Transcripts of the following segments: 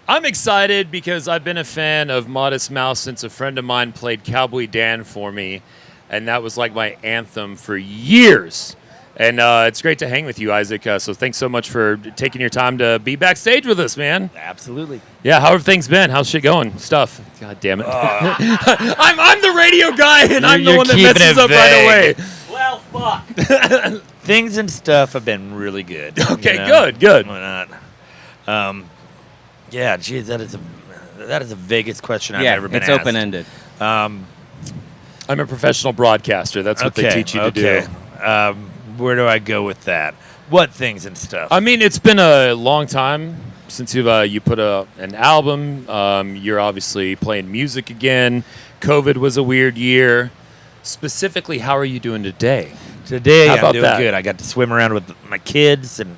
I'm excited because I've been a fan of Modest Mouse since a friend of mine played Cowboy Dan for me, and that was like my anthem for years. And it's great to hang with you, Isaac. So thanks so much for taking your time to be backstage with us, man. Absolutely. Yeah, how have things been? How's shit going? Stuff. God damn it. I'm the radio guy, and I'm the one that messes up right away. Well, fuck. Things and stuff have been really good. Okay, good. Why not? Yeah, geez, that is a Vegas question I've ever been asked. It's open-ended. I'm a professional broadcaster. That's what they teach you to do. Where do I go with that? What things and stuff? I mean, it's been a long time since you put an album. You're obviously playing music again. COVID was a weird year. Specifically, how are you doing today? Today, I'm doing good. I got to swim around with my kids, and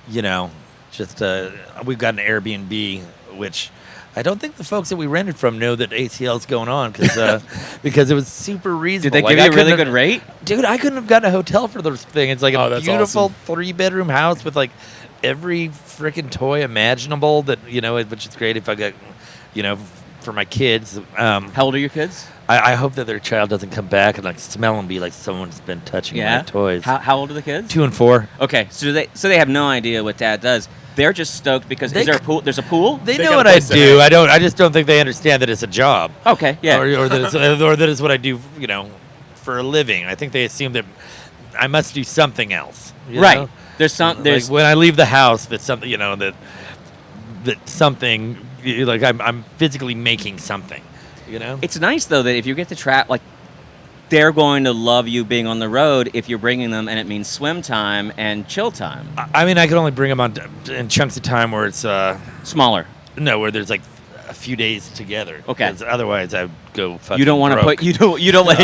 we've got an Airbnb, which I don't think the folks that we rented from know that ACL is going on because it was super reasonable. Did they give you a really good rate? Dude, I couldn't have gotten a hotel for this thing. It's like a beautiful awesome. 3-bedroom house with like every freaking toy imaginable that, which is great if I got, for my kids. How old are your kids? I hope that their child doesn't come back and like smell and be like someone's been touching my toys. How old are the kids? 2 and 4. Okay, so they have no idea what Dad does. They're just stoked because is there a pool? There's a pool. They know what I do. I just don't think they understand that it's a job. Okay, yeah. Or that it's what I do, for a living. I think they assume that I must do something else. Right. Know? There's like when I leave the house, that's something. That something like I'm physically making something. It's nice though that if you get to trap like. They're going to love you being on the road if you're bringing them, and it means swim time and chill time. I mean, I can only bring them on in chunks of time where it's smaller. No, where there's like a few days together. Okay. Otherwise, I would go fucking. You don't want to broke. put you don't let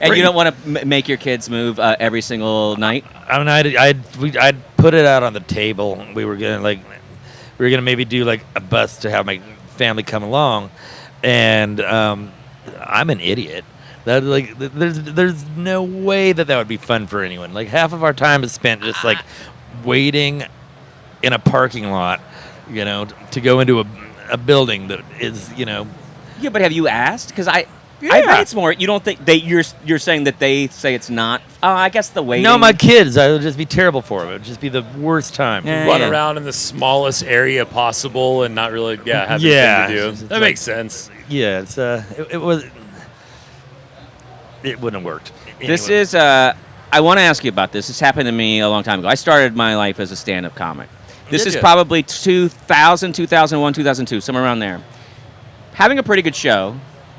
and you don't want to make your kids move every single night. I mean, I'd put it out on the table. We were gonna maybe do like a bus to have my family come along, and I'm an idiot. That there's no way that would be fun for anyone. Like half of our time is spent just like waiting in a parking lot, to go into a building that is, Yeah, but have you asked? Because I bet it's more. You don't think you're saying that they say it's not? I guess the waiting. No, my kids. I would just be terrible for them. It would just be the worst time. Run around in the smallest area possible and not really have anything to do. That makes sense. Yeah, it's it wouldn't have worked. Anyway. This is, I want to ask you about this. This happened to me a long time ago. I started my life as a stand-up comic. This is probably 2000, 2001, 2002, somewhere around there. Having a pretty good show,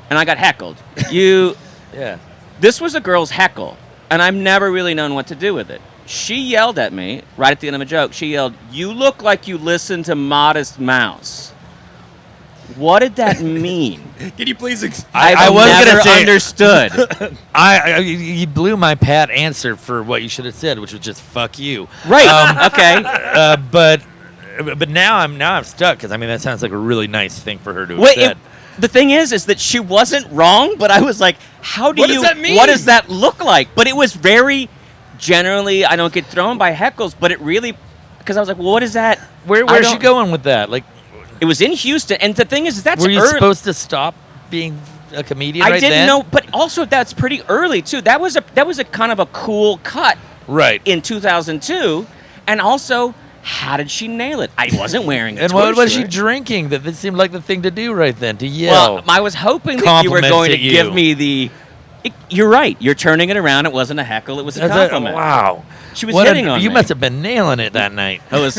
and I got heckled. This was a girl's heckle, and I've never really known what to do with it. She yelled at me right at the end of a joke. She yelled, "You look like you listen to Modest Mouse." What did that mean? Can you please? I was never understood. You blew my pat answer for what you should have said, which was just "fuck you." Right. Okay. But now I'm stuck because that sounds like a really nice thing for her to have said. The thing is that she wasn't wrong, but I was like, what does that mean? What does that look like? But it was very generally. I don't get thrown by heckles, but it really because I was like, well, what is that? Where's she going with that? Like. It was in Houston, and the thing is that's were you supposed to stop being a comedian? I didn't know, but also that's pretty early too. That was a kind of a cool cut, right? In 2002, and also, how did she nail it? I wasn't wearing a and what was she drinking? That this seemed like the thing to do right then to yell. Well, I was hoping that you were going to give me the. You're right. You're turning it around. It wasn't a heckle. It was a compliment. Wow. She was hitting on me. You must have been nailing it that night. I was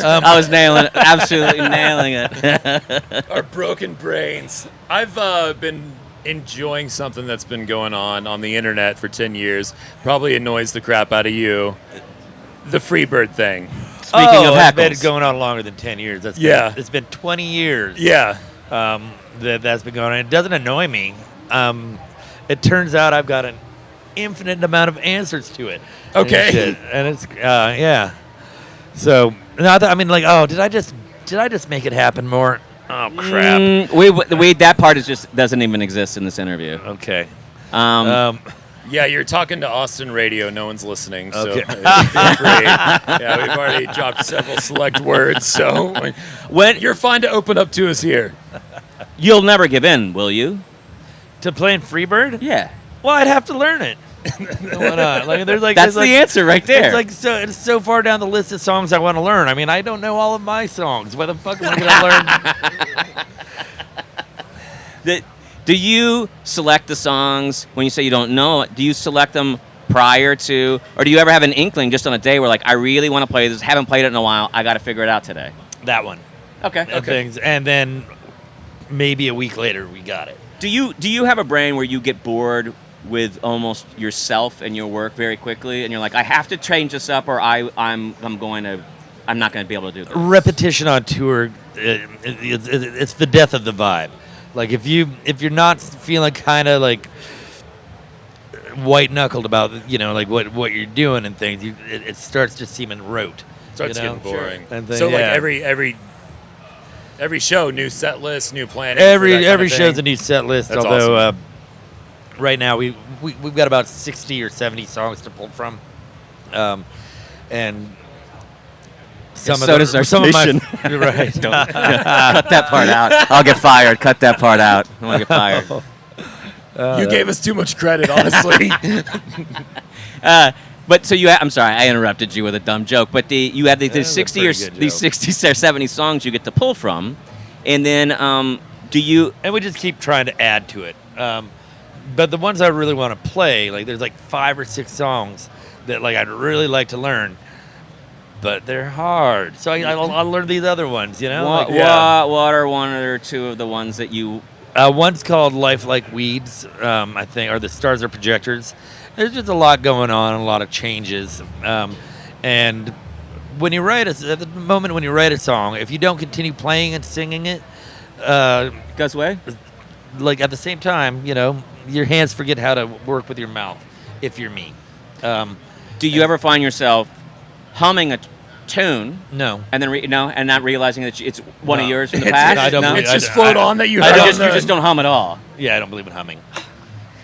nailing it. Absolutely nailing it. Our broken brains. I've been enjoying something that's been going on the internet for 10 years. Probably annoys the crap out of you. The Freebird thing. Speaking of heckles. It's been going on longer than 10 years. It's been 20 years. Yeah. That's been going on. It doesn't annoy me. It turns out I've got an infinite amount of answers to it. Okay. And it's So now did I just make it happen more? Oh crap. That part doesn't even exist in this interview. Okay. Yeah, you're talking to Austin Radio. No one's listening, so Okay. feel free. Yeah, we've already dropped several select words, so you're fine to open up to us here. You'll never give in, will you? To playing Freebird? Yeah. Well, I'd have to learn it. Why not? Like, That's the answer right there. It's so far down the list of songs I want to learn. I mean, I don't know all of my songs. Why the fuck am I going to learn? Do you select the songs when you say you don't know? Do you select them prior to, or do you ever have an inkling just on a day where like I really want to play this, haven't played it in a while, I got to figure it out today? That one. Okay. And then maybe a week later we got it. Do you have a brain where you get bored with almost yourself and your work very quickly, and you're like, I have to change this up, or I'm not going to be able to do this? Repetition on tour, it's the death of the vibe. Like if you're not feeling kind of like white knuckled about like what you're doing and things, it starts just seeming rote. Starts getting boring. And So like every show, new set list, new planning. Every show's a new set list. That's although awesome. right now we've got about 60 or 70 songs to pull from, and some so does our station. You're right. Cut that part out. I'll get fired. Cut that part out. I want to get fired. You gave us too much credit, honestly. But so I'm sorry, I interrupted you with a dumb joke. But you have these 60 or 70 songs you get to pull from, and then do you? And we just keep trying to add to it. But the ones I really want to play, like there's like 5 or 6 songs that like I'd really like to learn, but they're hard. So I'll learn these other ones. What are one or two of the ones that you? One's called Life Like Weeds, I think, or The Stars Are Projectors. There's just a lot going on, a lot of changes. And when you write at the moment when you write a song, if you don't continue playing and singing it, goes away? Like at the same time, your hands forget how to work with your mouth, if you're me. Do you ever find yourself humming a tune? No. And then and not realizing that it's one of yours from the I past? don't No? believe- It's just float on that you have. You just don't hum at all. Yeah, I don't believe in humming.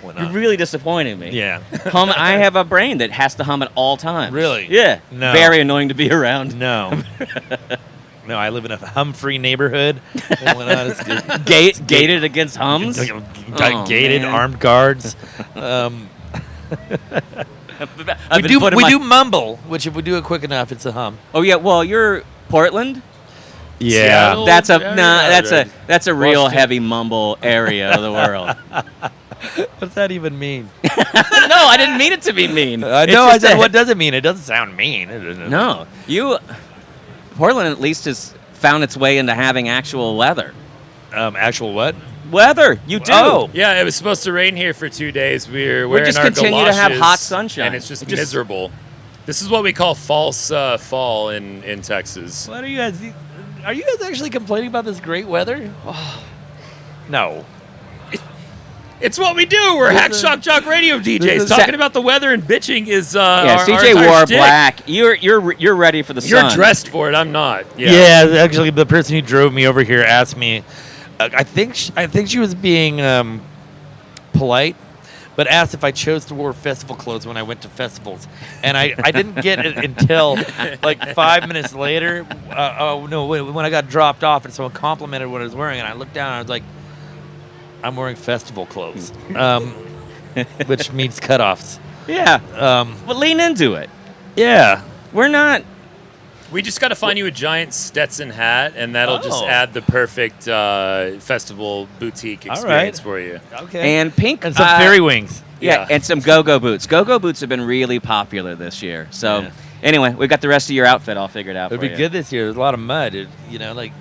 Why You're not? really disappointing me. Yeah. I have a brain that has to hum at all times. Really? Yeah. No. Very annoying to be around. No. No, I live in a hum-free neighborhood. And why not? It's good. Gated against hums? Gated, man. armed guards. I've We been do mumble, which if we do it quick enough, it's a hum. Oh yeah, well you're Portland. Seattle? That's Yeah, that's a real Washington. heavy mumble area of the world. What's that even mean? No, I didn't mean it to be mean. I It's know. I just said, a- what does it mean? It doesn't sound mean. No, Portland at least has found its way into having actual weather. Actual what? Weather, you do. Oh. Yeah, it was supposed to rain here for 2 days. We're wearing just our continue to have galoshes, hot sunshine. and it's just It just- miserable. This is what we call false fall in Texas. What are you guys? Are you guys actually complaining about this great weather? No. It's what we do. We're Hack Shock Jock Radio DJs. is- Talking about the weather and bitching is Yeah, our CJ entire wore shtick. black. You're ready for the You're sun. dressed for it. I'm not. Yeah. Actually, the person who drove me over here asked me. I think she was being polite, but asked if I chose to wear festival clothes when I went to festivals, and I didn't get it until like 5 minutes later. When I got dropped off, and someone complimented what I was wearing, and I looked down, and I was like, I'm wearing festival clothes, which means cutoffs. Yeah. But lean into it. Yeah. We're not. We just got to find you a giant Stetson hat, and that'll just add the perfect festival boutique All experience right. for you. Okay. And pink. And some fairy wings. Yeah, Yeah. and some go-go boots. Go-go boots have been really popular this year. So Yeah. anyway, we got the rest of your outfit all figured out. It'd for be you. good this year. There's a lot of mud. You can look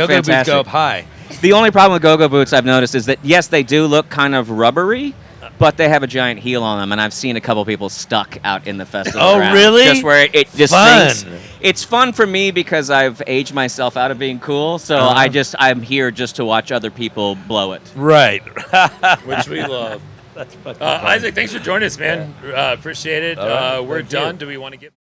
go-go boots fantastic. go up high. The only problem with go-go boots I've noticed is that yes, they do look kind of rubbery, but they have a giant heel on them, and I've seen a couple people stuck out in the festival. Oh, ground, really? Just where it just Fun. sinks. It's fun for me because I've aged myself out of being cool, so I'm here just to watch other people blow it. Right. Which we love. That's fucking Isaac, thanks for joining us, man. Appreciate it. All right, We're thank you. done. Do we want to get...